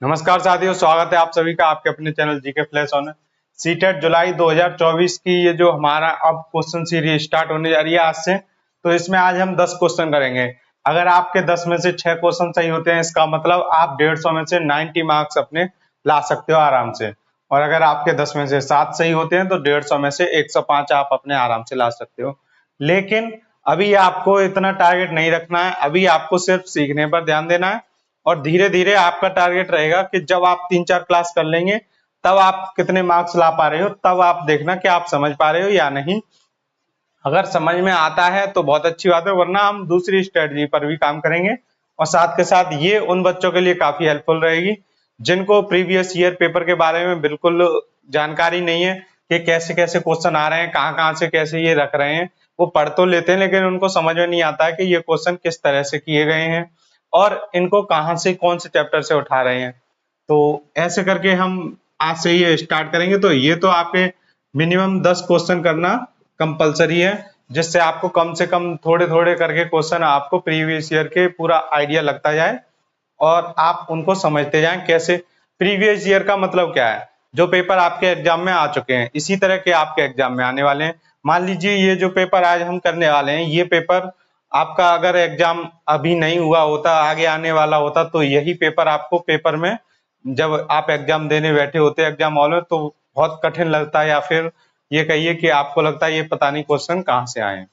नमस्कार साथियों, स्वागत है आप सभी का आपके अपने channel GK flash on. CTET जुलाई 2024 की ये जो हमारा अब क्वेश्चन सीरीज स्टार्ट होने जा रही है आज से, तो इसमें आज हम 10 क्वेश्चन करेंगे। अगर आपके 10 में से 6 क्वेश्चन सही होते हैं, इसका मतलब आप 150 में से 90 मार्क्स अपने ला सकते हो आराम से। और अगर आपके 10 में से 7 सही होते हैं तो 150 में से 105 आप अपने आराम से ला सकते हो। लेकिन अभी आपको इतना टारगेट नहीं रखना है, अभी आपको सिर्फ सीखने पर ध्यान देना है। और धीरे धीरे आपका टारगेट रहेगा कि जब आप 3-4 क्लास कर लेंगे तब आप कितने मार्क्स ला पा रहे हो, तब आप देखना कि आप समझ पा रहे हो या नहीं। अगर समझ में आता है तो बहुत अच्छी बात है, वरना हम दूसरी स्ट्रेटजी पर भी काम करेंगे। और साथ के साथ ये उन बच्चों के लिए काफी हेल्पफुल रहेगी जिनको प्रीवियस ईयर पेपर के बारे में बिल्कुल जानकारी नहीं है कि कैसे कैसे क्वेश्चन आ रहे हैं, कहाँ कहाँ से कैसे ये रख रहे हैं। वो पढ़ तो लेते हैं लेकिन उनको समझ में नहीं आता है कि ये क्वेश्चन किस तरह से किए गए हैं और इनको कहाँ से कौन से चैप्टर से उठा रहे हैं। तो ऐसे करके हम आज से ये स्टार्ट करेंगे। तो ये तो आपके मिनिमम 10 क्वेश्चन करना कंपलसरी है, जिससे आपको कम से कम थोड़े थोड़े करके क्वेश्चन आपको प्रीवियस ईयर के पूरा आइडिया लगता जाए और आप उनको समझते जाएं। कैसे प्रीवियस ईयर का मतलब क्या है, जो पेपर आपके एग्जाम में आ चुके हैं इसी तरह के आपके एग्जाम में आने वाले हैं। मान लीजिए ये जो पेपर आज हम करने वाले हैं, ये पेपर आपका अगर एग्जाम अभी नहीं हुआ होता, आगे आने वाला होता, तो यही पेपर आपको पेपर में जब आप एग्जाम देने बैठे होते एग्जाम हॉल में तो बहुत कठिन लगता है, या फिर ये कहिए कि आपको लगता है ये पता नहीं क्वेश्चन कहाँ से आए।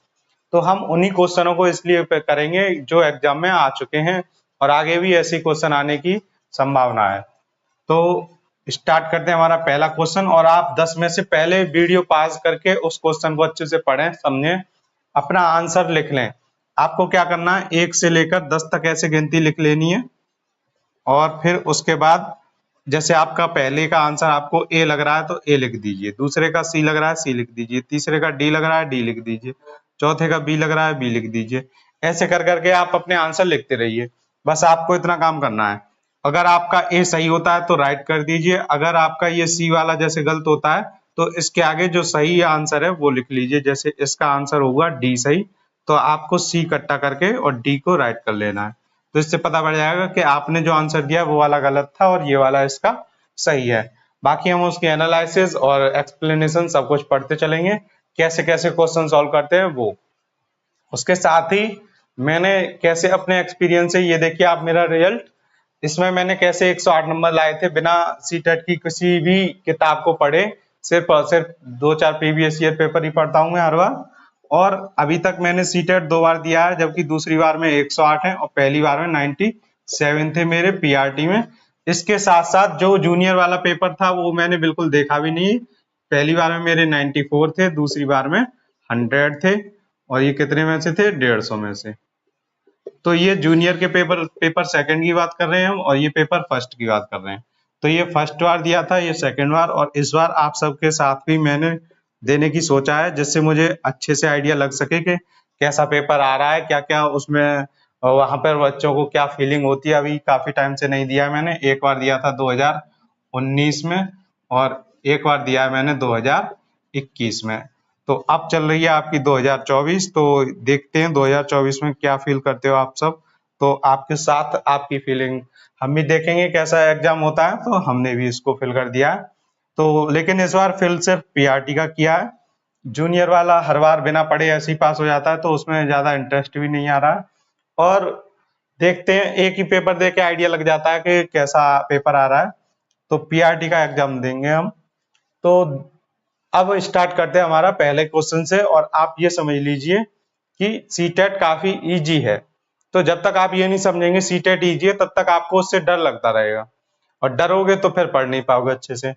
तो हम उन्हीं क्वेश्चनों को इसलिए करेंगे जो एग्जाम में आ चुके हैं और आगे भी ऐसे क्वेश्चन आने की संभावना है। तो स्टार्ट करते हैं हमारा पहला क्वेश्चन। और आप 10 में से पहले वीडियो पॉज करके उस क्वेश्चन को अच्छे से पढ़ें, समझें, अपना आंसर लिख लें। आपको क्या करना है, 1 से लेकर 10 तक ऐसे गिनती लिख लेनी है। और फिर उसके बाद जैसे आपका पहले का आंसर आपको ए लग रहा है तो ए लिख दीजिए, दूसरे का सी लग रहा है सी लिख दीजिए, तीसरे का डी लग रहा है डी लिख दीजिए, चौथे का बी लग रहा है बी लिख दीजिए। ऐसे कर करके आप अपने आंसर लिखते रहिए। बस आपको इतना काम करना है। अगर आपका ए सही होता है तो राइट कर दीजिए, अगर आपका ये सी वाला जैसे गलत होता है तो इसके आगे जो सही आंसर है वो लिख लीजिए। जैसे इसका आंसर होगा डी सही, तो आपको सी कट्टा करके और डी को राइट कर लेना है। तो इससे पता पड़ जाएगा कि आपने जो आंसर दिया वो वाला गलत था और ये वाला इसका सही है। बाकी हम उसकी एनालिसिस और एक्सप्लेनेशन सब कुछ पढ़ते चलेंगे, कैसे कैसे क्वेश्चन सॉल्व करते हैं वो। उसके साथ ही मैंने कैसे अपने एक्सपीरियंस से, ये देखिए आप मेरा रिजल्ट, इसमें मैंने कैसे 108 नंबर लाए थे बिना सीटेट की किसी भी किताब को पढ़े। सिर्फ और सिर्फ 2-4 प्रीवियस ईयर पेपर ही पढ़ता हूँ मैं हर बार। और अभी तक मैंने सीटेट 2 बार दिया है, जबकि दूसरी बार में 108 है और पहली बार में 97 थे मेरे पीआरटी में। इसके साथ साथ जो जूनियर वाला पेपर था वो मैंने बिल्कुल देखा भी नहीं। पहली बार में मेरे 94 थे, दूसरी बार में 100 थे, और ये कितने में से थे, 150 में से। तो ये जूनियर के पेपर सेकंड की बात कर रहे हैं हम, और ये पेपर फर्स्ट की बात कर रहे हैं। तो ये फर्स्ट बार दिया था, ये सेकंड बार, और इस बार आप सबके साथ भी मैंने देने की सोचा है, जिससे मुझे अच्छे से आइडिया लग सके कि कैसा पेपर आ रहा है, क्या क्या उसमें वहां पर बच्चों को क्या फीलिंग होती है। अभी काफी टाइम से नहीं दिया है मैंने, एक बार दिया था 2019 में और एक बार दिया है मैंने 2021 में। तो अब चल रही है आपकी 2024, तो देखते हैं 2024 में क्या फील करते हो आप सब। तो आपके साथ आपकी फीलिंग हम भी देखेंगे कैसा एग्जाम होता है। तो हमने भी इसको फिल कर दिया है। तो लेकिन इस बार फिल सिर्फ पीआरटी का किया है। जूनियर वाला हर बार बिना पढ़े ऐसे ही पास हो जाता है, तो उसमें ज्यादा इंटरेस्ट भी नहीं आ रहा है। और देखते हैं, एक ही पेपर दे के आइडिया लग जाता है कि कैसा पेपर आ रहा है। तो पीआरटी का एग्जाम देंगे हम। तो अब स्टार्ट करते हैं हमारा पहले क्वेश्चन से। और आप ये समझ लीजिए कि सीटेट काफी इजी है। तो जब तक आप ये नहीं समझेंगे सीटेट इजी है, तब तक आपको उससे डर लगता रहेगा, और डरोगे तो फिर पढ़ नहीं पाओगे अच्छे से।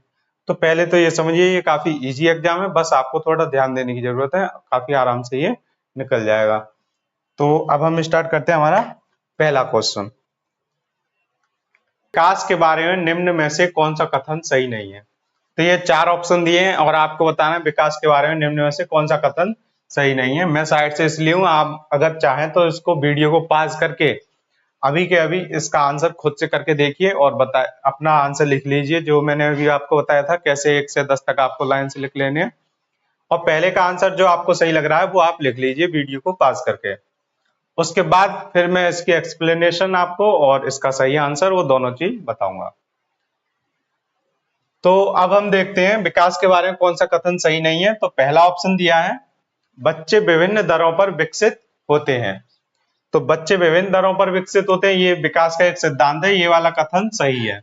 तो पहले तो ये समझिए ये काफी इजी एग्जाम है, बस आपको थोड़ा ध्यान देने की जरूरत है, काफी आराम से ये निकल जाएगा। तो अब हम स्टार्ट करते हैं हमारा पहला क्वेश्चन। विकास के बारे में निम्न में से कौन सा कथन सही नहीं है। तो ये 4 ऑप्शन दिए हैं और आपको बताना है विकास के बारे में निम्न में से कौन सा कथन सही नहीं है। मैं साइड से इसलिए हूं, आप अगर चाहें तो इसको वीडियो को पॉज करके अभी के अभी इसका आंसर खुद से करके देखिए और बताए अपना आंसर लिख लीजिए, जो मैंने अभी आपको बताया था कैसे 1 से 10 तक आपको लाइन से लिख लेने हैं। और पहले का आंसर जो आपको सही लग रहा है वो आप लिख लीजिए वीडियो को पॉज करके। उसके बाद फिर मैं इसकी एक्सप्लेनेशन आपको और इसका सही आंसर वो दोनों चीज बताऊंगा। तो अब हम देखते हैं विकास के बारे में कौन सा कथन सही नहीं है। तो पहला ऑप्शन दिया है, बच्चे विभिन्न दरों पर विकसित होते हैं। तो बच्चे विभिन्न दरों पर विकसित होते हैं, ये विकास का एक सिद्धांत है, ये वाला कथन सही है।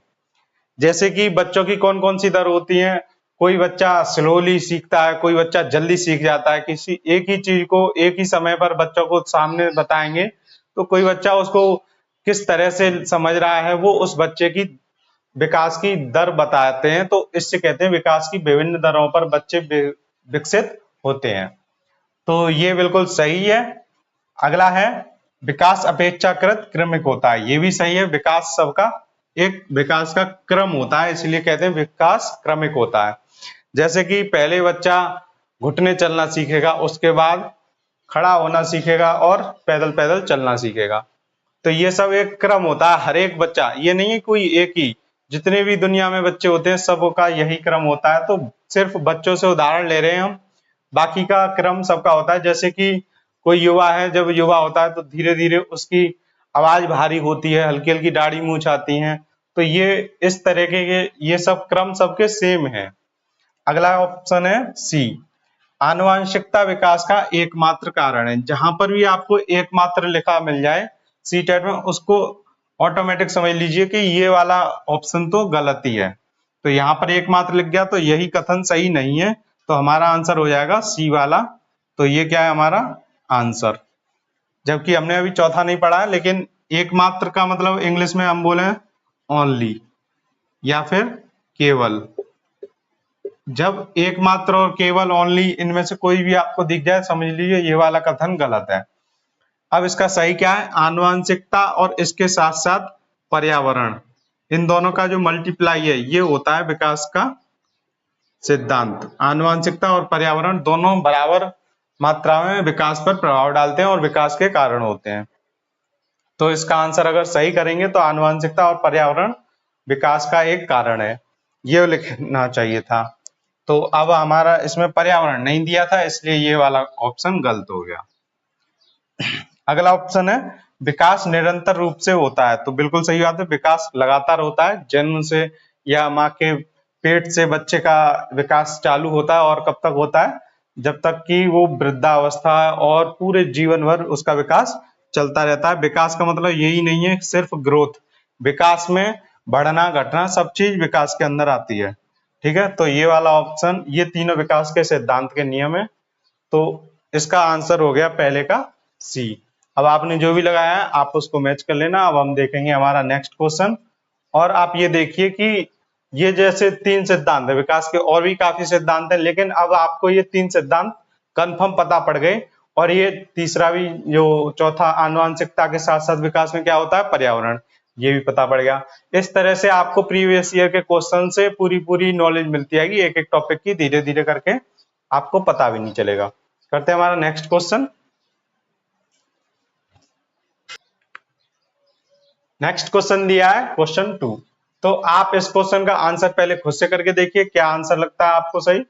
जैसे कि बच्चों की कौन कौन सी दर होती है, कोई बच्चा स्लोली सीखता है, कोई बच्चा जल्दी सीख जाता है। किसी एक ही चीज को एक ही समय पर बच्चों को सामने बताएंगे तो कोई बच्चा उसको किस तरह से समझ रहा है, वो उस बच्चे की विकास की दर बताते हैं। तो इससे कहते हैं विकास की विभिन्न दरों पर बच्चे विकसित होते हैं। तो ये बिल्कुल सही है। अगला है, विकास अपेक्षाकृत क्रमिक होता है, ये भी सही है। विकास सबका एक विकास का क्रम होता है, इसलिए कहते हैं विकास क्रमिक होता है। जैसे कि पहले बच्चा घुटने चलना सीखेगा, उसके बाद खड़ा होना सीखेगा और पैदल पैदल चलना सीखेगा। तो ये सब एक क्रम होता है, हर एक बच्चा, ये नहीं है कोई एक ही, जितने भी दुनिया में बच्चे होते हैं सबका यही क्रम होता है। तो सिर्फ बच्चों से उदाहरण ले रहे हैं हम, बाकी का क्रम सबका होता है। जैसे कि कोई युवा है, जब युवा होता है तो धीरे धीरे उसकी आवाज भारी होती है, हल्की हल्की दाढ़ी मूंछ आती है। तो ये इस तरह के ये सब क्रम सबके सेम है। अगला ऑप्शन है सी, आनुवांशिकता विकास का एकमात्र कारण है। जहां पर भी आपको एकमात्र लिखा मिल जाए सी टेट में, उसको ऑटोमेटिक समझ लीजिए कि ये वाला ऑप्शन तो गलत ही है। तो यहाँ पर एकमात्र लिख गया तो यही कथन सही नहीं है, तो हमारा आंसर हो जाएगा सी वाला। तो ये क्या है हमारा आंसर, जबकि हमने अभी चौथा नहीं पढ़ा है। लेकिन एकमात्र का मतलब इंग्लिश में हम बोले ओनली या फिर केवल। जब एकमात्र और केवल ओनली इनमें से कोई भी आपको दिख जाए, समझ लीजिए ये वाला कथन गलत है। अब इसका सही क्या है, आनुवांशिकता और इसके साथ साथ पर्यावरण, इन दोनों का जो मल्टीप्लाई है ये होता है विकास का सिद्धांत। आनुवांशिकता और पर्यावरण दोनों बराबर मात्रा में विकास पर प्रभाव डालते हैं और विकास के कारण होते हैं। तो इसका आंसर अगर सही करेंगे तो आनुवांशिकता और पर्यावरण विकास का एक कारण है, ये लिखना चाहिए था। तो अब हमारा इसमें पर्यावरण नहीं दिया था, इसलिए ये वाला ऑप्शन गलत हो गया। अगला ऑप्शन है, विकास निरंतर रूप से होता है। तो बिल्कुल सही बात है, विकास लगातार होता है, जन्म से या माँ के पेट से बच्चे का विकास चालू होता है। और कब तक होता है, जब तक कि वो वृद्धावस्था और पूरे जीवन भर उसका विकास चलता रहता है। विकास का मतलब यही नहीं है सिर्फ ग्रोथ, विकास में बढ़ना घटना सब चीज विकास के अंदर आती है। ठीक है, तो ये वाला ऑप्शन, ये तीनों विकास के सिद्धांत के नियम है। तो इसका आंसर हो गया पहले का सी। अब आपने जो भी लगाया है आप उसको मैच कर लेना। अब हम देखेंगे हमारा नेक्स्ट क्वेश्चन। और आप ये देखिए कि ये जैसे तीन सिद्धांत है, विकास के और भी काफी सिद्धांत है, लेकिन अब आपको ये तीन सिद्धांत कंफर्म पता पड़ गए। और ये तीसरा भी, जो चौथा आनुवांशिकता के साथ साथ विकास में क्या होता है, पर्यावरण, ये भी पता पड़ गया। इस तरह से आपको प्रीवियस ईयर के क्वेश्चन से पूरी नॉलेज मिलती आएगी, एक एक टॉपिक की धीरे धीरे करके, आपको पता भी नहीं चलेगा। करते हैं हमारा नेक्स्ट क्वेश्चन। नेक्स्ट क्वेश्चन दिया है क्वेश्चन 2। तो आप इस क्वेश्चन का आंसर पहले खुद से करके देखिए, क्या आंसर लगता है आपको सही,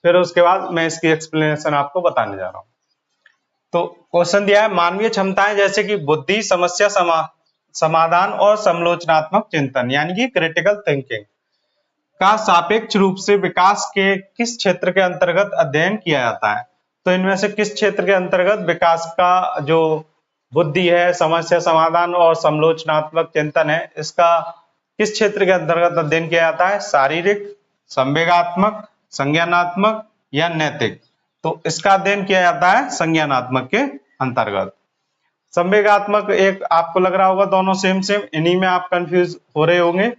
फिर उसके बाद मैं इसकी एक्सप्लेनेशन आपको बताने जा रहा हूं। तो क्वेश्चन दिया है, मानवीय क्षमताएं जैसे कि बुद्धि, समस्या समाधान और समालोचनात्मक चिंतन यानी कि क्रिटिकल थिंकिंग का सापेक्ष रूप से विकास के किस क्षेत्र के अंतर्गत अध्ययन किया जाता है। तो इनमें से किस क्षेत्र के अंतर्गत विकास का जो बुद्धि है, समस्या समाधान और समालोचनात्मक चिंतन है, इसका किस क्षेत्र के अंतर्गत अध्ययन किया जाता है, शारीरिक, संवेगात्मक, संज्ञानात्मक या नैतिक। तो इसका अध्ययन किया जाता है संज्ञानात्मक के अंतर्गत। संवेगात्मक एक आपको लग रहा होगा दोनों सेम सेम, इन्हीं में आप कंफ्यूज हो रहे होंगे।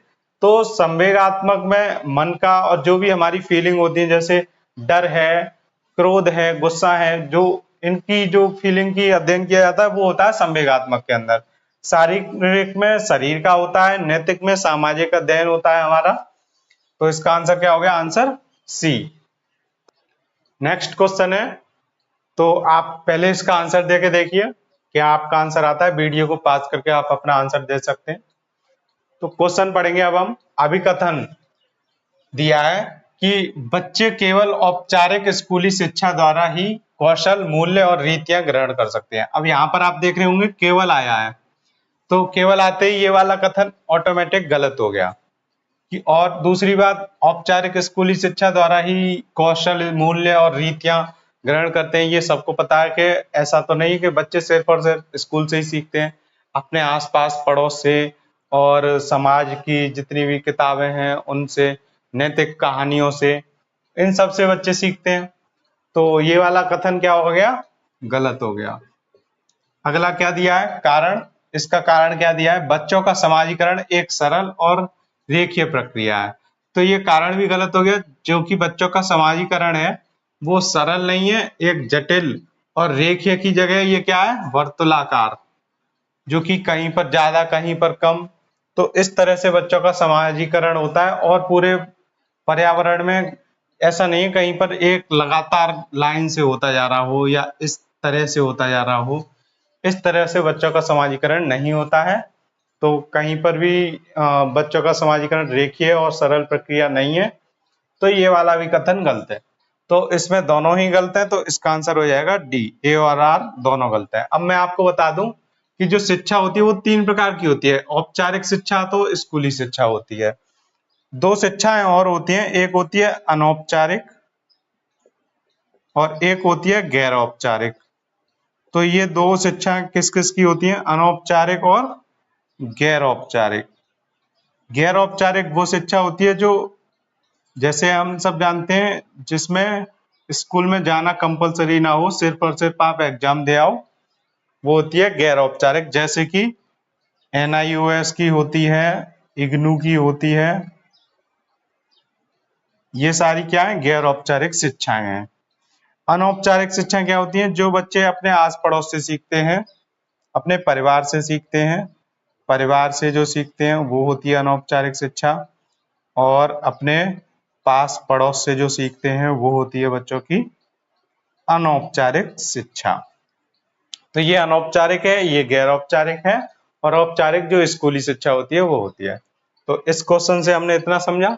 तो संवेगात्मक में मन का और जो भी हमारी फीलिंग होती है, जैसे डर है, क्रोध है, गुस्सा है, जो इनकी जो फीलिंग की अध्ययन किया जाता है वो होता है संवेगात्मक के अंदर। शारीरिक में शरीर का होता है, नैतिक में सामाजिक अध्ययन होता है हमारा। तो इसका आंसर क्या हो गया, आंसर सी। नेक्स्ट क्वेश्चन है, तो आप पहले इसका आंसर दे के देखिए क्या आपका आंसर आता है, वीडियो को पॉज करके आप अपना आंसर दे सकते हैं। तो क्वेश्चन पढ़ेंगे अब हम। अभिकथन दिया है कि बच्चे केवल औपचारिक स्कूली शिक्षा द्वारा ही कौशल, मूल्य और रीतियां ग्रहण कर सकते हैं। अब यहाँ पर आप देख रहे होंगे केवल आया है, तो केवल आते ही ये वाला कथन ऑटोमेटिक गलत हो गया। कि और दूसरी बात, औपचारिक स्कूली शिक्षा द्वारा ही कौशल, मूल्य और रीतियां ग्रहण करते हैं। ये सबको पता है कि ऐसा तो नहीं कि बच्चे सिर्फ और सिर्फ स्कूल से ही सीखते हैं, अपने आसपास पड़ोस से और समाज की जितनी भी किताबें हैं उनसे, नैतिक कहानियों से, इन सब से बच्चे सीखते हैं। तो ये वाला कथन क्या हो गया, गलत हो गया। अगला क्या दिया है, कारण। इसका कारण क्या दिया है, बच्चों का समाजीकरण एक सरल और रेखीय प्रक्रिया है। तो ये कारण भी गलत हो गया, जो कि बच्चों का समाजीकरण है वो सरल नहीं है, एक जटिल, और रेखीय की जगह ये क्या है, वर्तुलाकार, जो कि कहीं पर ज्यादा कहीं पर कम। तो इस तरह से बच्चों का समाजीकरण होता है, और पूरे पर्यावरण में ऐसा नहीं है कहीं पर एक लगातार लाइन से होता जा रहा हो या इस तरह से होता जा रहा हो। इस तरह से बच्चों का समाजीकरण नहीं होता है। तो कहीं पर भी बच्चों का समाजीकरण रेखीय और सरल प्रक्रिया नहीं है। तो ये वाला भी कथन गलत है। तो इसमें दोनों ही गलत है, तो इसका आंसर हो जाएगा डी, ए और आर दोनों गलत है। अब मैं आपको बता दूं कि जो शिक्षा होती है वो 3 प्रकार की होती है। औपचारिक शिक्षा तो स्कूली शिक्षा होती है। 2 शिक्षाएं और होती हैं, एक होती है अनौपचारिक और एक होती है गैर औपचारिक। तो ये 2 शिक्षाएं किस किस की होती हैं, अनौपचारिक और गैर औपचारिक। गैर औपचारिक वो शिक्षा होती है जो, जैसे हम सब जानते हैं, जिसमें स्कूल में जाना कंपलसरी ना हो, सिर्फ और सिर्फ आप एग्जाम दे आओ, वो होती है गैर औपचारिक। जैसे कि NIOS की होती है, इग्नू की होती है, ये सारी क्या है, गैर औपचारिक शिक्षाएं हैं। अनौपचारिक शिक्षा क्या होती हैं, जो बच्चे अपने आस पड़ोस से सीखते हैं, अपने परिवार से सीखते हैं, परिवार से जो सीखते हैं वो होती है अनौपचारिक शिक्षा, और अपने पास पड़ोस से जो सीखते हैं वो होती है बच्चों की अनौपचारिक शिक्षा। तो ये अनौपचारिक है, ये गैर औपचारिक है, और औपचारिक जो स्कूली शिक्षा होती है वो होती है। तो इस क्वेश्चन से हमने इतना समझा।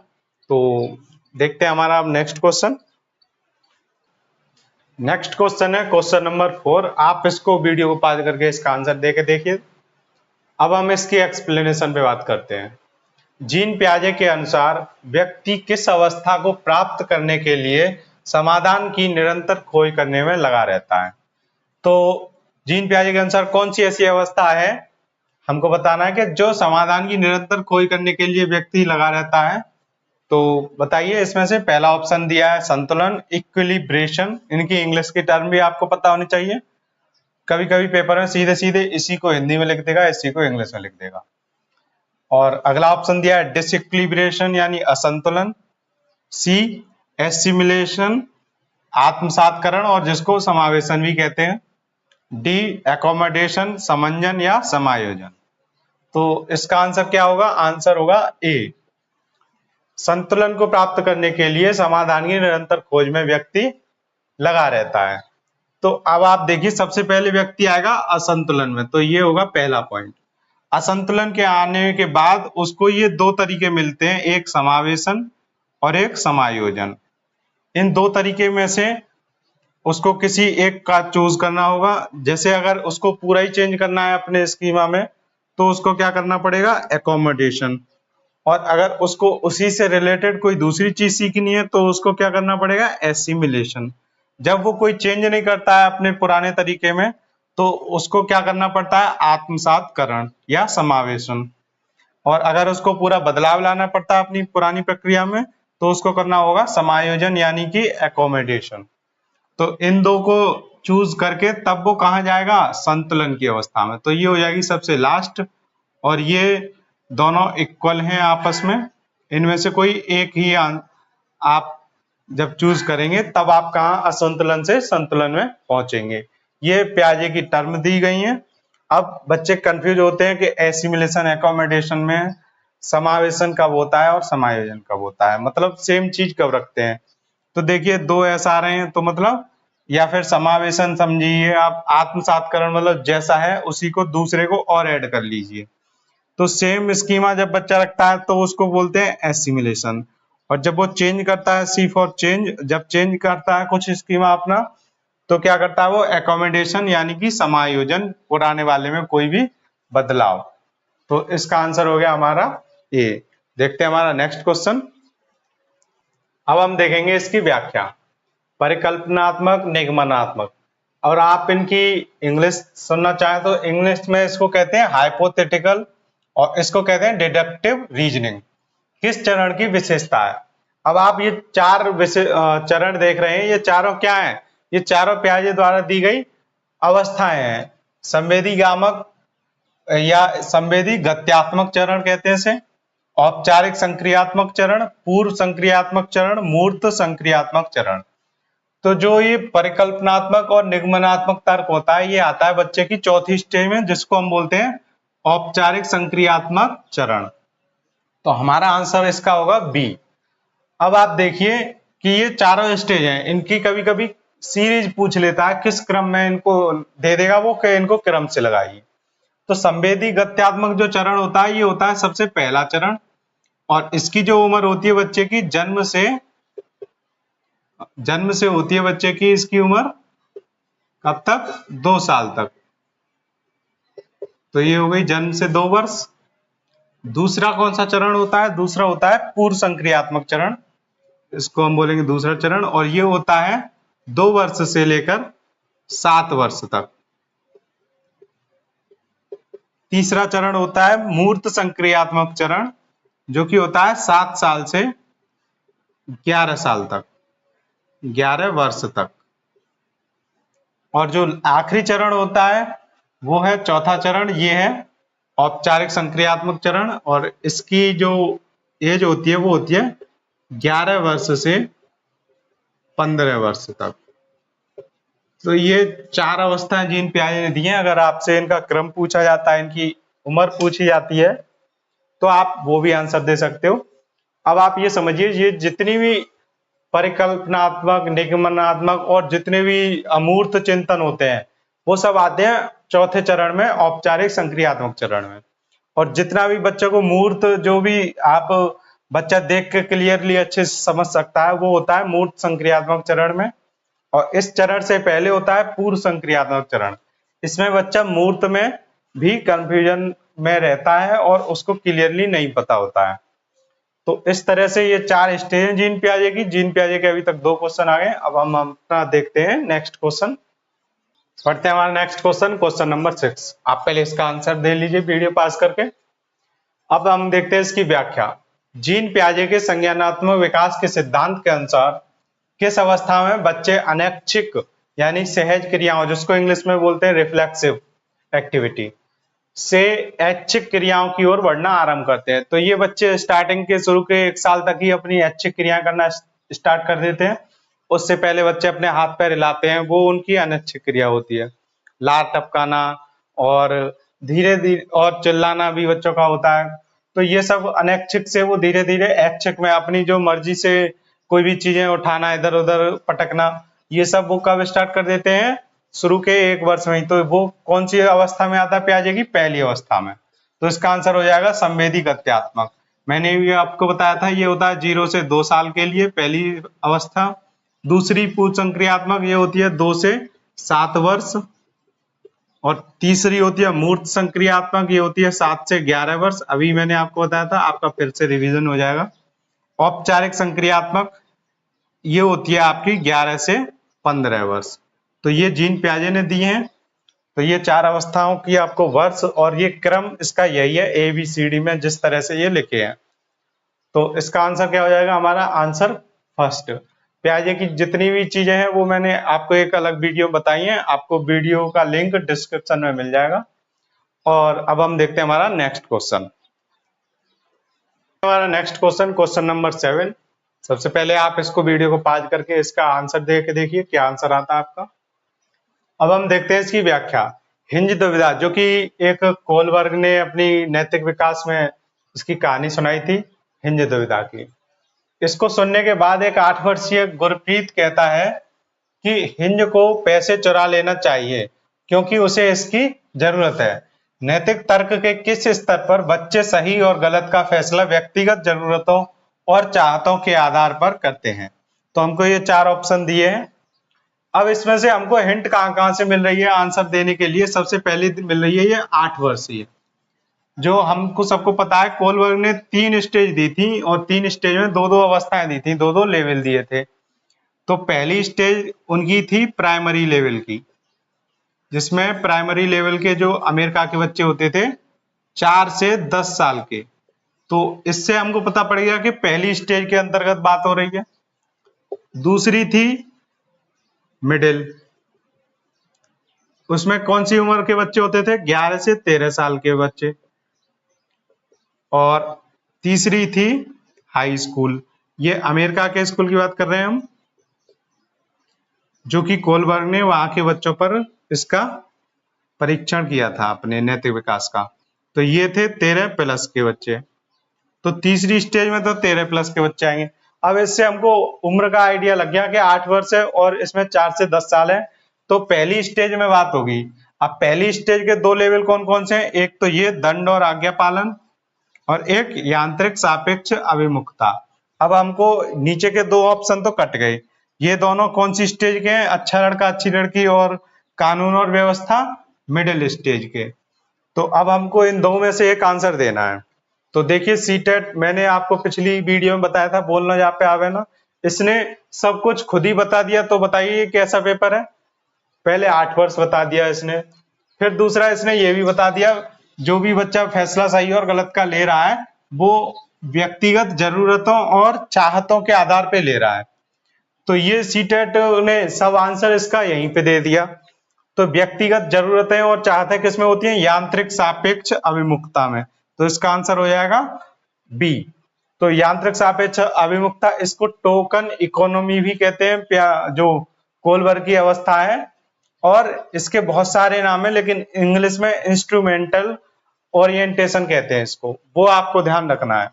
तो देखते हैं हमारा अब नेक्स्ट क्वेश्चन। नेक्स्ट क्वेश्चन है क्वेश्चन नंबर 4। आप इसको वीडियो को पॉज करके इसका आंसर देके देखिए। अब हम इसकी एक्सप्लेनेशन पे बात करते हैं। जीन पियाजे के अनुसार व्यक्ति किस अवस्था को प्राप्त करने के लिए समाधान की निरंतर खोज करने में लगा रहता है। तो जीन पियाजे के अनुसार कौन सी ऐसी अवस्था है, हमको बताना है कि जो समाधान की निरंतर खोज करने के लिए व्यक्ति लगा रहता है। तो बताइए, इसमें से पहला ऑप्शन दिया है संतुलन, इक्विलिब्रेशन। इनकी इंग्लिश की टर्म भी आपको पता होनी चाहिए। कभी कभी पेपर में सीधे सीधे इसी को हिंदी में लिख देगा, इसी को इंग्लिश में लिख देगा। और अगला ऑप्शन दिया है डिसइक्विलिब्रेशन यानी असंतुलन, सी एसिमिलेशन आत्मसातकरण और जिसको समावेशन भी कहते हैं, डी एकोमोडेशन समंजन या समायोजन। तो इसका आंसर क्या होगा, आंसर होगा ए, संतुलन को प्राप्त करने के लिए समाधान की निरंतर खोज में व्यक्ति लगा रहता है। तो अब आप देखिए, सबसे पहले व्यक्ति आएगा असंतुलन में, तो ये होगा पहला पॉइंट। असंतुलन के आने के बाद उसको ये 2 तरीके मिलते हैं, एक समावेशन और एक समायोजन। इन 2 तरीके में से उसको किसी एक का चूज करना होगा। जैसे अगर उसको पूरा ही चेंज करना है अपने स्कीमा में, तो उसको क्या करना पड़ेगा, एकोमोडेशन। और अगर उसको उसी से रिलेटेड कोई दूसरी चीज सीखनी है तो उसको क्या करना पड़ेगा, एसिमिलेशन। जब वो कोई चेंज नहीं करता है अपने पुराने तरीके में, तो उसको क्या करना पड़ता है, आत्मसातकरण या समावेशन। और अगर उसको पूरा बदलाव लाना पड़ता है अपनी पुरानी प्रक्रिया में, तो उसको करना होगा समायोजन यानी कि एकोमोडेशन। तो इन 2 को चूज करके तब वो कहा जाएगा, संतुलन की अवस्था में। तो ये हो जाएगी सबसे लास्ट, और ये दोनों इक्वल हैं आपस में। इनमें से कोई एक ही आप जब चूज करेंगे तब आप कहा असंतुलन से संतुलन में पहुंचेंगे। ये पियाजे की टर्म दी गई हैं। अब बच्चे कंफ्यूज होते हैं कि एसिमिलेशन एकोमोडेशन में समावेशन कब होता है और समायोजन कब होता है, मतलब सेम चीज कब रखते हैं। तो देखिए 2 ऐसा आ रहे हैं, तो मतलब या फिर समावेशन समझिए आप, आत्मसातकरण मतलब जैसा है उसी को दूसरे को और ऐड कर लीजिए। तो सेम स्कीमा जब बच्चा रखता है तो उसको बोलते हैं एसिमिलेशन। और जब वो चेंज करता है, सी फॉर चेंज, जब चेंज करता है कुछ स्कीमा अपना, तो क्या करता है वो, एकोमोडेशन यानी कि समायोजन, पुराने वाले में कोई भी बदलाव। तो इसका आंसर हो गया हमारा ए। देखते हैं हमारा नेक्स्ट क्वेश्चन। अब हम देखेंगे इसकी व्याख्या। परिकल्पनात्मक, निगमनात्मक। और आप इनकी इंग्लिश सुनना चाहें तो इंग्लिश में इसको कहते हैं हाइपोथेटिकल और इसको कहते हैं डिडक्टिव रीजनिंग। किस चरण की विशेषता है? अब आप ये चार चरण देख रहे हैं, ये चारों क्या हैं? ये चारों पियाजे द्वारा दी गई अवस्थाएं हैं। संवेदी गामक या संवेदी गत्यात्मक चरण कहते हैं इसे, औपचारिक संक्रियात्मक चरण, पूर्व संक्रियात्मक चरण, मूर्त संक्रियात्मक चरण। तो जो ये परिकल्पनात्मक और निगमनात्मक तर्क होता है, ये आता है बच्चे की चौथी स्टेज में, जिसको हम बोलते हैं औपचारिक संक्रियात्मक चरण। तो हमारा आंसर इसका होगा बी। अब आप देखिए कि ये चारों स्टेज हैं, इनकी कभी कभी सीरीज पूछ लेता है, किस क्रम में इनको दे देगा वो कि इनको क्रम से लगाइए। तो संवेदी गत्यात्मक जो चरण होता है, ये होता है सबसे पहला चरण, और इसकी जो उम्र होती है बच्चे की जन्म से होती है बच्चे की इसकी उम्र कब तक? 2 साल तक। तो ये हो गई जन्म से 2 वर्ष। दूसरा कौन सा चरण होता है? दूसरा होता है पूर्व संक्रियात्मक चरण, इसको हम बोलेंगे दूसरा चरण, और ये होता है 2 वर्ष से लेकर 7 वर्ष तक। तीसरा चरण होता है मूर्त संक्रियात्मक चरण, जो कि होता है 7 साल से 11 साल तक, 11 वर्ष तक। और जो आखिरी चरण होता है वो है चौथा चरण, ये है औपचारिक संक्रियात्मक चरण, और इसकी जो एज होती है वो होती है 11 वर्ष से 15 वर्ष तक। तो ये 4 अवस्थाएं जीन पियाजे ने दी हैं। अगर आपसे इनका क्रम पूछा जाता है, इनकी उम्र पूछी जाती है, तो आप वो भी आंसर दे सकते हो। अब आप ये समझिए, ये जितनी भी परिकल्पनात्मक, निगमनात्मक और जितने भी अमूर्त चिंतन होते हैं, वो सब आते हैं चौथे चरण में, औपचारिक संक्रियात्मक चरण में। और जितना भी बच्चों को मूर्त, जो भी आप बच्चा देख के क्लियरली अच्छे से समझ सकता है, वो होता है मूर्त संक्रियात्मक चरण में। और इस चरण से पहले होता है पूर्व संक्रियात्मक चरण। इसमें बच्चा मूर्त में भी कंफ्यूजन में रहता है और उसको क्लियरली नहीं पता होता है। तो इस तरह से ये 4 स्टेज हैं जीन पियाजे की। जीन पियाजे के अभी तक 2 क्वेश्चन आ गए। अब हम अपना देखते हैं नेक्स्ट क्वेश्चन। पढ़ते हैं हमारा नेक्स्ट क्वेश्चन, क्वेश्चन नंबर 6। आप पहले इसका आंसर दे लीजिए वीडियो पास करके। अब हम देखते हैं इसकी व्याख्या। जीन पियाजे के संज्ञानात्मक विकास के सिद्धांत के अनुसार किस अवस्था में बच्चे अनैच्छिक यानी सहज क्रियाओं, जिसको इंग्लिश में बोलते हैं रिफ्लेक्सिव एक्टिविटी, से ऐच्छिक क्रियाओं की ओर बढ़ना आरंभ करते हैं? तो ये बच्चे स्टार्टिंग के शुरू के 1 साल तक ही अपनी ऐच्छिक क्रियाएं करना स्टार्ट कर देते हैं। उससे पहले बच्चे अपने हाथ पैर हिलाते हैं, वो उनकी अनैच्छिक क्रिया होती है। लार टपकाना और धीरे धीरे और चिल्लाना भी बच्चों का होता है। तो ये सब अनैच्छिक से वो धीरे धीरे ऐच्छिक में अपनी जो मर्जी से कोई भी चीजें उठाना, इधर उधर पटकना, ये सब वो कब स्टार्ट कर देते हैं? शुरू के 1 वर्ष में ही। तो वो कौन सी अवस्था में आता है पियाजे की? पहली अवस्था में। तो इसका आंसर हो जाएगा संवेदी गत्यात्मक। मैंने भी आपको बताया था, ये होता है 0 से 2 साल के लिए पहली अवस्था। दूसरी पूर्व संक्रियात्मक, ये होती है 2 से 7 वर्ष। और तीसरी होती है मूर्त संक्रियात्मक, ये होती है 7 से 11 वर्ष। अभी मैंने आपको बताया था, आपका फिर से रिवीजन हो जाएगा। औपचारिक संक्रियात्मक, ये होती है आपकी 11 से 15 वर्ष। तो ये जीन पियाजे ने दी हैं। तो ये 4 अवस्थाओं की आपको वर्ष और ये क्रम इसका यही है ABCD में, जिस तरह से ये लिखे हैं। तो इसका आंसर क्या हो जाएगा? हमारा आंसर फर्स्ट। पियाजे की जितनी भी चीजें हैं वो मैंने आपको एक अलग वीडियो बताई है, आपको वीडियो का लिंक डिस्क्रिप्शन में मिल जाएगा। और अब हम देखते हैं हमारा नेक्स्ट क्वेश्चन। हमारा नेक्स्ट क्वेश्चन, क्वेश्चन नंबर 7। सबसे पहले आप इसको वीडियो को पॉज करके इसका आंसर दे के देखिए क्या आंसर आता है आपका। अब हम देखते हैं इसकी व्याख्या। हिंज दुविधा, जो कि एक कोलबर्ग ने अपनी नैतिक विकास में इसकी कहानी सुनाई थी, हिंज दुविधा की। इसको सुनने के बाद एक 8 वर्षीय गुरप्रीत कहता है कि हिंज को पैसे चुरा लेना चाहिए क्योंकि उसे इसकी जरूरत है। नैतिक तर्क के किस स्तर पर बच्चे सही और गलत का फैसला व्यक्तिगत जरूरतों और चाहतों के आधार पर करते हैं? तो हमको ये 4 ऑप्शन दिए हैं। अब इसमें से हमको हिंट कहां कहां से मिल रही है आंसर देने के लिए? सबसे पहले मिल रही है ये 8 वर्षीय। जो हमको सबको पता है कोलबर्ग ने 3 स्टेज दी थी और 3 स्टेज में 2-2 अवस्थाएं दी थी, 2-2 लेवल दिए थे। तो पहली स्टेज उनकी थी प्राइमरी लेवल की, जिसमें प्राइमरी लेवल के जो अमेरिका के बच्चे होते थे 4 से 10 साल के। तो इससे हमको पता पड़ गया कि पहली स्टेज के अंतर्गत बात हो रही है। दूसरी थी मिडिल, उसमें कौन सी उम्र के बच्चे होते थे? 11 से 13 साल के बच्चे। और तीसरी थी हाई स्कूल, ये अमेरिका के स्कूल की बात कर रहे हैं हम, जो कि कोलबर्ग ने वहां के बच्चों पर इसका परीक्षण किया था अपने नैतिक विकास का। तो ये थे 13+ के बच्चे। तो तीसरी स्टेज में तो 13+ के बच्चे आएंगे। अब इससे हमको उम्र का आइडिया लग गया कि 8 वर्ष है और इसमें 4 से 10 साल है। तो पहली स्टेज में बात होगी। अब पहली स्टेज के 2 लेवल कौन कौन से हैं? एक तो ये दंड और आज्ञा पालन, और एक यांत्रिक सापेक्ष अभिमुखता। अब हमको नीचे के 2 ऑप्शन तो कट गए। ये दोनों कौन सी स्टेज के हैं? अच्छा लड़का अच्छी लड़की और कानून और व्यवस्था, मिडिल स्टेज के। तो अब हमको इन 2 में से एक आंसर देना है। तो देखिए सीटेट मैंने आपको पिछली वीडियो में बताया था, बोलना जहाँ पे आवे ना, इसने सब कुछ खुद ही बता दिया। तो बताइए कैसा पेपर है? पहले 8 वर्ष बता दिया इसने, फिर दूसरा इसने ये भी बता दिया जो भी बच्चा फैसला सही और गलत का ले रहा है वो व्यक्तिगत जरूरतों और चाहतों के आधार पे ले रहा है। तो ये सीटेट ने सब आंसर इसका यहीं पे दे दिया। तो व्यक्तिगत जरूरतें और चाहतें किसमें होती हैं? यांत्रिक सापेक्ष अभिमुखता में। तो इसका आंसर हो जाएगा बी। तो यांत्रिक सापेक्ष अभिमुखता, इसको टोकन इकोनॉमी भी कहते हैं, जो कोलबर्ग की अवस्था है, और इसके बहुत सारे नाम है, लेकिन इंग्लिश में इंस्ट्रूमेंटल ओरिएंटेशन कहते हैं इसको, वो आपको ध्यान रखना है।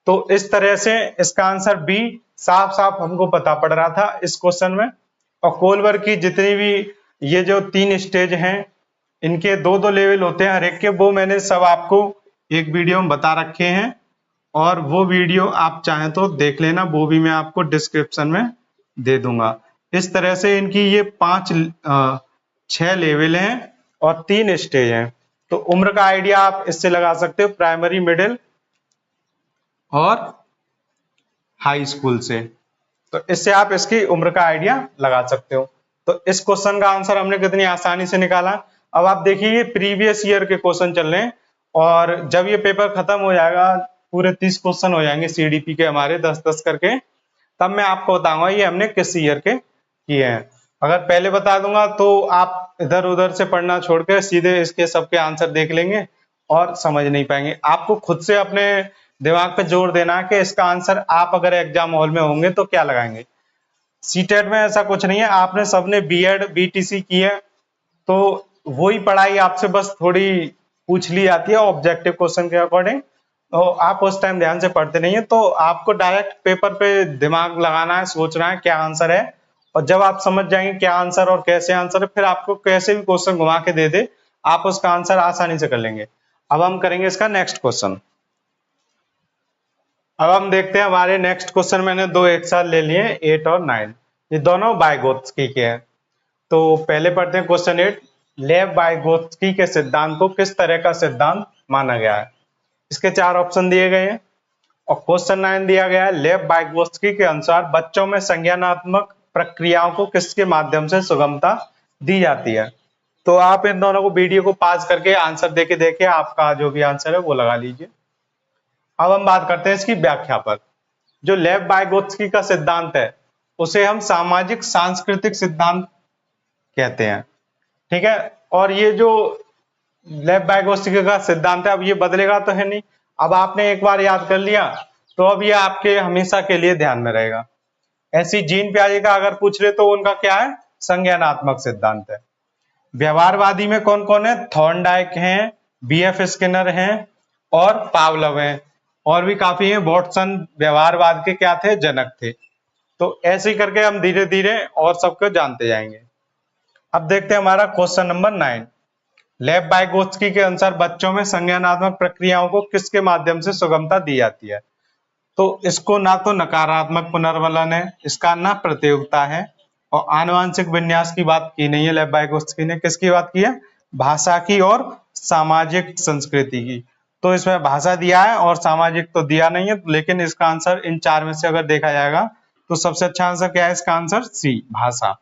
तो इस तरह से इसका आंसर बी साफ साफ हमको पता पड़ रहा था इस क्वेश्चन में। और कोलबर्ग की जितनी भी ये जो 3 स्टेज हैं, इनके 2-2 लेवल होते हैं हर एक के, वो मैंने सब आपको एक वीडियो में बता रखे हैं, और वो वीडियो आप चाहें तो देख लेना, वो भी मैं आपको डिस्क्रिप्शन में दे दूंगा। इस तरह से इनकी ये 6 लेवल हैं और 3 स्टेज हैं। तो उम्र का आइडिया आप इससे लगा सकते हो, प्राइमरी, मिडिल और हाई स्कूल से। तो इससे आप इसकी उम्र का आइडिया लगा सकते हो। तो इस क्वेश्चन का आंसर हमने कितनी आसानी से निकाला। अब आप देखिए ये प्रीवियस ईयर के क्वेश्चन चल रहे हैं, और जब ये पेपर खत्म हो जाएगा, पूरे 30 क्वेश्चन हो जाएंगे सीडीपी के हमारे 10-10 करके, तब मैं आपको बताऊंगा ये हमने किस ईयर के किए हैं। अगर पहले बता दूंगा तो आप इधर उधर से पढ़ना छोड़ के सीधे इसके सबके आंसर देख लेंगे और समझ नहीं पाएंगे। आपको खुद से अपने दिमाग पे जोर देना है कि इसका आंसर आप अगर एग्जाम हॉल में होंगे तो क्या लगाएंगे। सीटेट में ऐसा कुछ नहीं है, आपने सबने बीएड बीटीसी की है, तो वही पढ़ाई आपसे बस थोड़ी पूछ ली जाती है ऑब्जेक्टिव क्वेश्चन के अकॉर्डिंग, तो आप उस टाइम ध्यान से पढ़ते नहीं है। तो आपको डायरेक्ट पेपर पे दिमाग लगाना है, सोचना है क्या आंसर है, और जब आप समझ जाएंगे क्या आंसर और कैसे आंसर है, फिर आपको कैसे भी क्वेश्चन घुमा के दे दे आप उसका आंसर आसानी से कर लेंगे। अब हम करेंगे इसका नेक्स्ट क्वेश्चन। अब हम देखते हैं हमारे नेक्स्ट क्वेश्चन, मैंने 2 एक साथ ले लिए, 8 और 9, ये दोनों वाइगोत्स्की के हैं। तो पहले पढ़ते हैं क्वेश्चन 8। लेव वाइगोत्स्की के सिद्धांत को किस तरह का सिद्धांत माना गया है? इसके 4 ऑप्शन दिए गए हैं। और क्वेश्चन 9 दिया गया है, लेव वाइगोत्स्की के अनुसार बच्चों में संज्ञानात्मक प्रक्रियाओं को किसके माध्यम से सुगमता दी जाती है? तो आप इन दोनों को वीडियो को पॉज करके आंसर देके देखिए, आपका जो भी आंसर है वो लगा लीजिए। अब हम बात करते हैं इसकी व्याख्या पर। जो लेव वाइगोत्स्की का सिद्धांत है उसे हम सामाजिक सांस्कृतिक सिद्धांत कहते हैं, ठीक है। और ये जो लेव वाइगोत्स्की का सिद्धांत है, अब ये बदलेगा तो है नहीं, अब आपने एक बार याद कर लिया तो अब ये आपके हमेशा के लिए ध्यान में रहेगा। ऐसी जीन पियाजे का अगर पूछ ले तो उनका क्या है? संज्ञानात्मक सिद्धांत है। व्यवहारवादी में कौन कौन है? थॉर्नडाइक हैं, बीएफ स्किनर हैं और पावलव हैं, और भी काफी हैं। वॉटसन व्यवहारवाद के क्या थे? जनक थे। तो ऐसे ही करके हम धीरे धीरे और सबको जानते जाएंगे। अब देखते हैं हमारा क्वेश्चन नंबर 9। लेव वाइगोत्स्की के अनुसार बच्चों में संज्ञानात्मक प्रक्रियाओं को किसके माध्यम से सुगमता दी जाती है? तो इसको ना तो नकारात्मक पुनर्वलन है, इसका ना प्रतियोगिता है, और आनुवंशिक विन्यास की बात की नहीं है लेव वाइगोत्स्की ने। किसकी बात की है? भाषा की और सामाजिक संस्कृति की। तो इसमें भाषा दिया है और सामाजिक तो दिया नहीं है, लेकिन इसका आंसर इन 4 में से अगर देखा जाएगा तो सबसे अच्छा आंसर क्या है इसका आंसर सी, भाषा।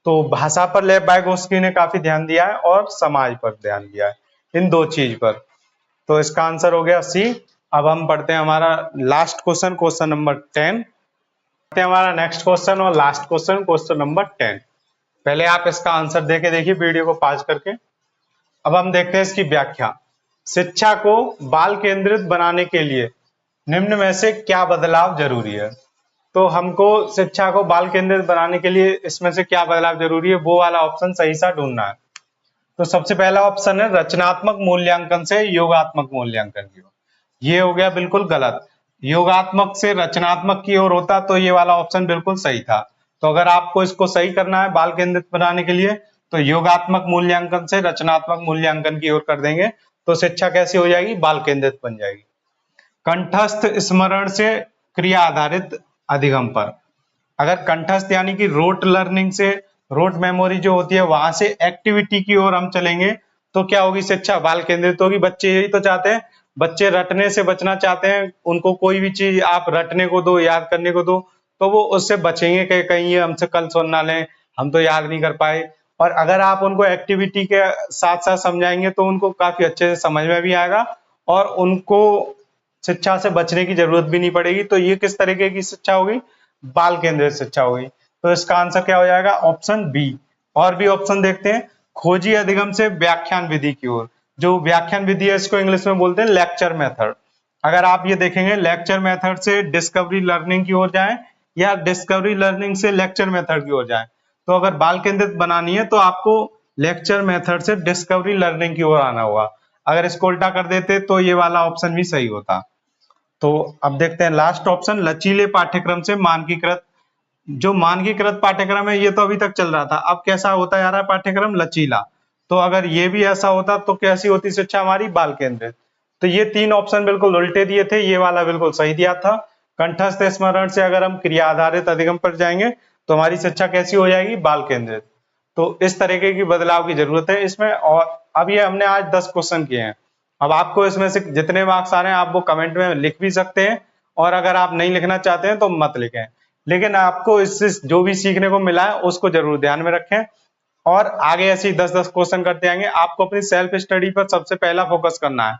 तो भाषा पर लेव वाइगोत्स्की ने काफी ध्यान दिया है और समाज पर ध्यान दिया है, इन 2 चीज पर। तो इसका आंसर हो गया सी। अब हम पढ़ते हैं हमारा लास्ट क्वेश्चन, क्वेश्चन नंबर 10। हमारा नेक्स्ट क्वेश्चन और लास्ट क्वेश्चन, क्वेश्चन नंबर 10। पहले आप इसका आंसर देके देखिए वीडियो को पॉज करके। अब हम देखते हैं इसकी व्याख्या। शिक्षा को बाल केंद्रित बनाने के लिए निम्न में से क्या बदलाव जरूरी है? तो हमको शिक्षा को बाल केंद्रित बनाने के लिए इसमें से क्या बदलाव जरूरी है, वो वाला ऑप्शन सही सा ढूंढना है। तो सबसे पहला ऑप्शन है रचनात्मक मूल्यांकन से योगात्मक मूल्यांकन की ओर। ये हो गया बिल्कुल गलत। योगात्मक से रचनात्मक की ओर होता तो ये वाला ऑप्शन बिल्कुल सही था। तो अगर आपको इसको सही करना है बाल केंद्रित बनाने के लिए तो योगात्मक मूल्यांकन से रचनात्मक मूल्यांकन की ओर कर देंगे तो शिक्षा कैसी हो जाएगी, बाल केंद्रित बन जाएगी। कंठस्थ स्मरण से क्रिया आधारित अधिगम पर, अगर कंठस्थ यानी कि रोट लर्निंग से, रोट मेमोरी जो होती है वहां से एक्टिविटी की ओर हम चलेंगे तो क्या होगी, शिक्षा बाल केंद्रित होगी। बच्चे यही तो चाहते हैं, बच्चे रटने से बचना चाहते हैं। उनको कोई भी चीज आप रटने को दो, याद करने को दो, तो वो उससे बचेंगे कि कहीं ये हमसे कल सुन ना लें, हम तो याद नहीं कर पाए। और अगर आप उनको एक्टिविटी के साथ साथ समझाएंगे तो उनको काफी अच्छे से समझ में भी आएगा और उनको शिक्षा से बचने की जरूरत भी नहीं पड़ेगी। तो ये किस तरीके की शिक्षा होगी, बाल केंद्रित शिक्षा होगी। तो इसका आंसर क्या हो जाएगा, ऑप्शन बी। और भी ऑप्शन देखते हैं। खोजी अधिगम से व्याख्यान विधि की ओर, जो व्याख्यान विधि है इसको इंग्लिश में बोलते हैं लेक्चर मेथड। अगर आप ये देखेंगे लेक्चर मेथड से डिस्कवरी लर्निंग की ओर जाएं या डिस्कवरी लर्निंग से लेक्चर मेथड की ओर जाएं, तो अगर बाल केंद्रित बनानी है तो आपको लेक्चर मेथड से डिस्कवरी लर्निंग की ओर आना होगा। अगर इसको उल्टा कर देते तो ये वाला ऑप्शन भी सही होता। तो अब देखते हैं लास्ट ऑप्शन, लचीले पाठ्यक्रम से मानकीकृत। जो मानकीकृत पाठ्यक्रम है ये तो अभी तक चल रहा था, अब कैसा होता जा रहा है पाठ्यक्रम, लचीला। तो अगर ये भी ऐसा होता तो कैसी होती शिक्षा हमारी, बाल केंद्रित। तो ये 3 ऑप्शन बिल्कुल उल्टे दिए थे, ये वाला बिल्कुल सही दिया था। कंठस्थ स्मरण से अगर हम क्रिया आधारित अधिगम पर जाएंगे तो हमारी शिक्षा कैसी हो जाएगी, बाल केंद्रित। तो इस तरीके की बदलाव की जरूरत है इसमें। और अब ये हमने आज 10 क्वेश्चन किए हैं। अब आपको इसमें से जितने मार्क्स आ रहे हैं आप वो कमेंट में लिख भी सकते हैं, और अगर आप नहीं लिखना चाहते हैं तो मत लिखें। लेकिन आपको इससे जो भी सीखने को मिला है उसको जरूर ध्यान में रखें, और आगे ऐसे ही 10-10 क्वेश्चन करते आएंगे। आपको अपनी सेल्फ स्टडी पर सबसे पहला फोकस करना है,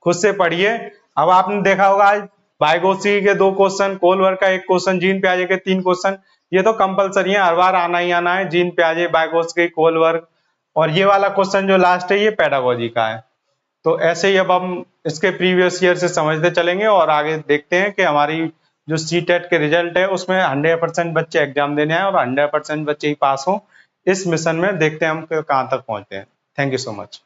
खुद से पढ़िए। अब आपने देखा होगा आज वाइगोत्स्की के 2 क्वेश्चन, कोलवर्थ का 1 क्वेश्चन, जीन पियाजे के 3 क्वेश्चन, ये तो कंपलसरी है, हर बार आना ही आना है। जीन पियाजे, वाइगोत्स्की, कोलवर्थ, और ये वाला क्वेश्चन जो लास्ट है ये पेडागोजी का है। तो ऐसे ही अब हम इसके प्रीवियस ईयर से समझते चलेंगे और आगे देखते हैं कि हमारी जो सीटेट के रिजल्ट है उसमें 100% बच्चे एग्जाम देने आए और 100% बच्चे ही पास हों। इस मिशन में देखते हैं हम कहाँ तक पहुंचते हैं। Thank you so much.